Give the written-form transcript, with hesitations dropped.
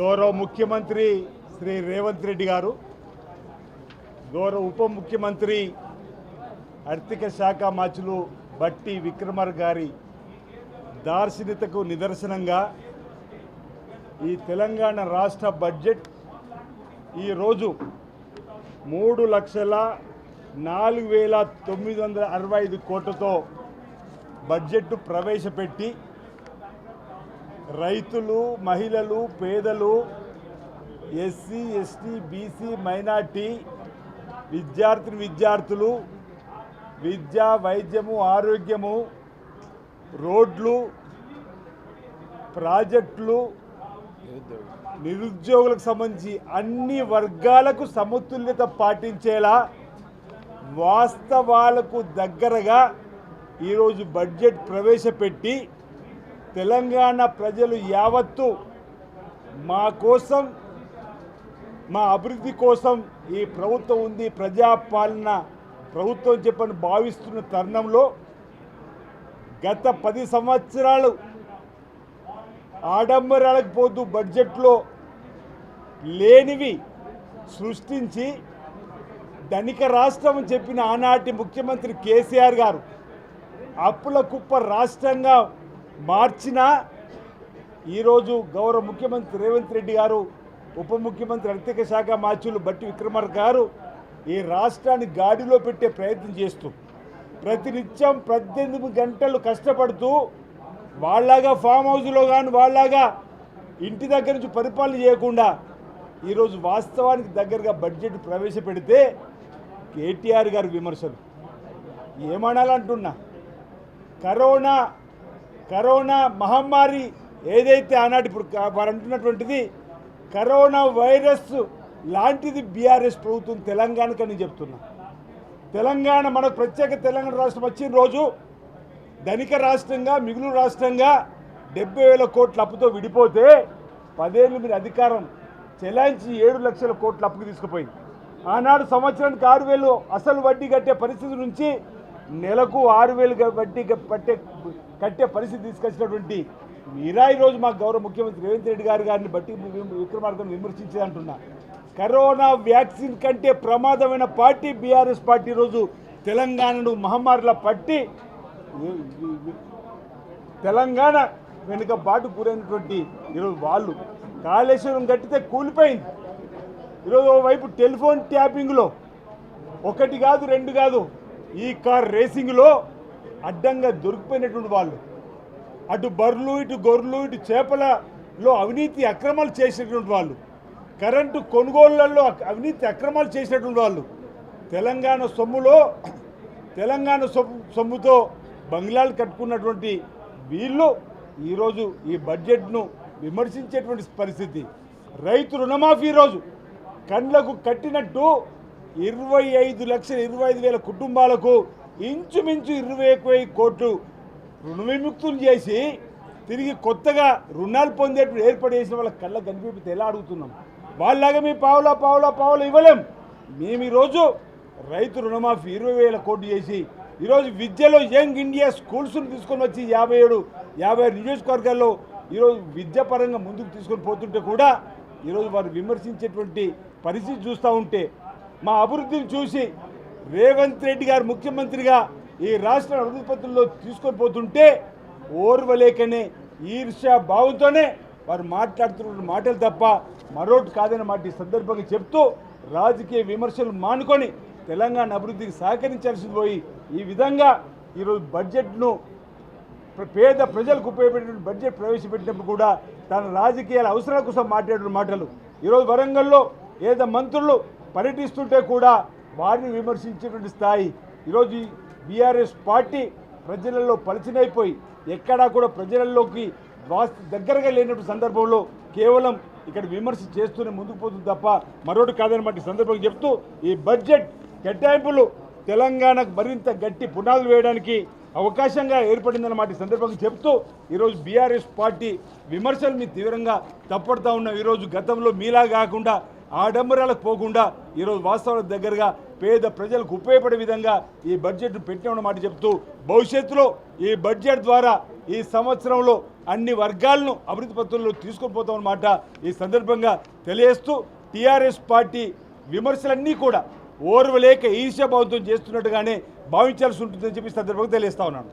గౌరవ ముఖ్యమంత్రి శ్రీ రేవంత్ రెడ్డి గారు, గౌరవ ఉప ముఖ్యమంత్రి ఆర్థిక శాఖ మంత్రులు బట్టి విక్రమార్క గారి దార్శనికతకు నిదర్శనంగా ఈ తెలంగాణ రాష్ట్ర బడ్జెట్ ఈరోజు 3,04,965 కోట్లతో బడ్జెట్ ప్రవేశపెట్టి రైతులు, మహిళలు, పేదలు, ఎస్సీ, ఎస్టీ, బీసీ, మైనార్టీ విద్యార్థులు విద్య, వైద్యము, ఆరోగ్యము, రోడ్లు, ప్రాజెక్టులు, నిరుద్యోగులకు సంబంధించి అన్ని వర్గాలకు సమతుల్యత పాటించేలా వాస్తవాలకు దగ్గరగా ఈరోజు బడ్జెట్ ప్రవేశపెట్టి తెలంగాణ ప్రజలు యావత్తు మా కోసం, మా అభివృద్ధి కోసం ఈ ప్రభుత్వం ఉంది, ప్రజాపాలన ప్రభుత్వం చెప్పని భావిస్తున్న తరుణంలో గత 10 సంవత్సరాలు ఆడంబరాలకు పోతూ బడ్జెట్లో లేనివి సృష్టించి ధనిక రాష్ట్రం చెప్పిన ఆనాటి ముఖ్యమంత్రి కేసీఆర్ గారు అప్పుల కుప్ప రాష్ట్రంగా మార్చిన ఈరోజు గౌరవ ముఖ్యమంత్రి రేవంత్ రెడ్డి గారు, ఉప ముఖ్యమంత్రి ఆర్థిక శాఖ మంత్రులు బట్టి విక్రమార్క గారు ఈ రాష్ట్రాన్ని గాడిలో పెట్టే ప్రయత్నం చేస్తూ ప్రతినిత్యం 18 గంటలు కష్టపడుతూ వాళ్ళలాగా ఫామ్ హౌస్లో కానీ వాళ్ళలాగా ఇంటి దగ్గర నుంచి పరిపాలన చేయకుండా ఈరోజు వాస్తవానికి దగ్గరగా బడ్జెట్ ప్రవేశపెడితే కేటీఆర్ గారి విమర్శలు ఏమనాలంటున్నా, కరోనా మహమ్మారి ఏదైతే ఆనాటి ఇప్పుడు వారు అంటున్నటువంటిది కరోనా వైరస్ లాంటిది బీఆర్ఎస్ ప్రభుత్వం తెలంగాణకు అని చెప్తున్నా. తెలంగాణ మనకు ప్రత్యేక తెలంగాణ రాష్ట్రం వచ్చిన రోజు ధనిక రాష్ట్రంగా, మిగులు రాష్ట్రంగా 70,000 కోట్ల అప్పుతో విడిపోతే 10 ఏళ్ళు మీరు అధికారం చెలాయించి 7 లక్షల కోట్ల అప్పుకు తీసుకుపోయింది. ఆనాడు సంవత్సరానికి 6,000 అసలు వడ్డీ కట్టే పరిస్థితి నుంచి నెలకు 6,000 వడ్డీ కట్టే పరిస్థితి తీసుకొచ్చినటువంటి మీరా ఈరోజు మా గౌరవ ముఖ్యమంత్రి రేవంత్ రెడ్డి గారిని బట్టి విక్రమార్కను విమర్శించేదంటున్నా. కరోనా వ్యాక్సిన్ కంటే ప్రమాదమైన పార్టీ బీఆర్ఎస్ పార్టీ ఈరోజు తెలంగాణను మహమ్మారిలా పట్టి తెలంగాణ వెనుక బాటు గురైనటువంటి ఈరోజు వాళ్ళు కాళేశ్వరం కట్టితే కూలిపోయింది. ఈరోజు ఓవైపు టెలిఫోన్ ట్యాపింగ్లో 1 కాదు 2 కాదు ఈ కార్ రేసింగ్లో అడ్డంగా దొరికిపోయినటువంటి వాళ్ళు, అటు బర్రెలు, ఇటు గొర్రెలు, ఇటు చేపలలో అవినీతి అక్రమాలు చేసినటువంటి వాళ్ళు, కరెంటు కొనుగోళ్లలో అవినీతి అక్రమాలు చేసినటువంటి వాళ్ళు, తెలంగాణ సొమ్ముతో బంగ్లాలు కట్టుకున్నటువంటి వీళ్ళు ఈరోజు ఈ బడ్జెట్ను విమర్శించేటువంటి పరిస్థితి. రైతు రుణమాఫీ రోజు కండ్లకు కట్టినట్టు 25,25,000 కుటుంబాలకు ఇంచుమించు 21,000 కోట్లు రుణ విముక్తులు చేసి తిరిగి కొత్తగా రుణాలు పొందేటప్పుడు ఏర్పాటు చేసిన వాళ్ళ కళ్ళకు కనిపిస్తే ఎలా అడుగుతున్నాం? వాళ్ళలాగా మీ పావులా ఇవ్వలేం. మేము ఈరోజు రైతు రుణమాఫీ 20,000 కోట్లు చేసి ఈరోజు విద్యలో యంగ్ ఇండియా స్కూల్స్ను తీసుకొని వచ్చి 57 నియోజకవర్గాల్లో ఈరోజు విద్యాపరంగా ముందుకు తీసుకొని పోతుంటే కూడా ఈరోజు వారు విమర్శించేటువంటి పరిస్థితి చూస్తూ ఉంటే, మా అభివృద్ధిని చూసి రేవంత్ రెడ్డి గారు ముఖ్యమంత్రిగా ఈ రాష్ట్ర అభివృద్ధి పత్రంలో తీసుకొని పోతుంటే ఓర్వలేకనే ఈర్ష్యా భావంతోనే వారు మాట్లాడుతున్న మాటలు తప్ప మరోటి కాదని మాట ఈ సందర్భంగా చెప్తూ రాజకీయ విమర్శలు మానుకొని తెలంగాణ అభివృద్ధికి సహకరించాల్సింది పోయి ఈ విధంగా ఈరోజు బడ్జెట్ను పేద ప్రజలకు ఉపయోగపడే బడ్జెట్ ప్రవేశపెట్టినప్పుడు కూడా తన రాజకీయాల అవసరాల కోసం మాట్లాడిన మాటలు ఈరోజు వరంగల్లో ఏదో మంత్రులు పర్యటిస్తుంటే కూడా వారిని విమర్శించేటువంటి స్థాయి ఈరోజు బీఆర్ఎస్ పార్టీ ప్రజలలో పలిచినైపోయి ఎక్కడా కూడా ప్రజలలోకి దగ్గరగా లేనటువంటి సందర్భంలో కేవలం ఇక్కడ విమర్శ చేస్తూనే ముందుకు పోతుంది తప్ప మరొకటి కాదనమాట ఈ సందర్భంగా చెప్తూ ఈ బడ్జెట్ కేటాయింపులు తెలంగాణకు మరింత గట్టి పునాదులు వేయడానికి అవకాశంగా ఏర్పడిందన్నమాట ఈ సందర్భంగా చెప్తూ ఈరోజు బీఆర్ఎస్ పార్టీ విమర్శలు మీ తీవ్రంగా తప్పడుతూ ఉన్నాం. ఈరోజు గతంలో మీలా కాకుండా ఆడంబరాలకు పోకుండా ఈరోజు వాస్తవాలకు దగ్గరగా పేద ప్రజలకు ఉపయోగపడే విధంగా ఈ బడ్జెట్ను పెట్టిన మాట చెప్తూ భవిష్యత్తులో ఈ బడ్జెట్ ద్వారా ఈ సంవత్సరంలో అన్ని వర్గాలను అభివృద్ధి పత్రంలో తీసుకొని పోతామన్నమాట ఈ సందర్భంగా తెలియజేస్తూ టీఆర్ఎస్ పార్టీ విమర్శలన్నీ కూడా ఓర్వలేక ఈర్ష్యాభావంతో చేస్తున్నట్టుగానే భావించాల్సి ఉంటుందని చెప్పి సందర్భంగా తెలియజేస్తా ఉన్నాను.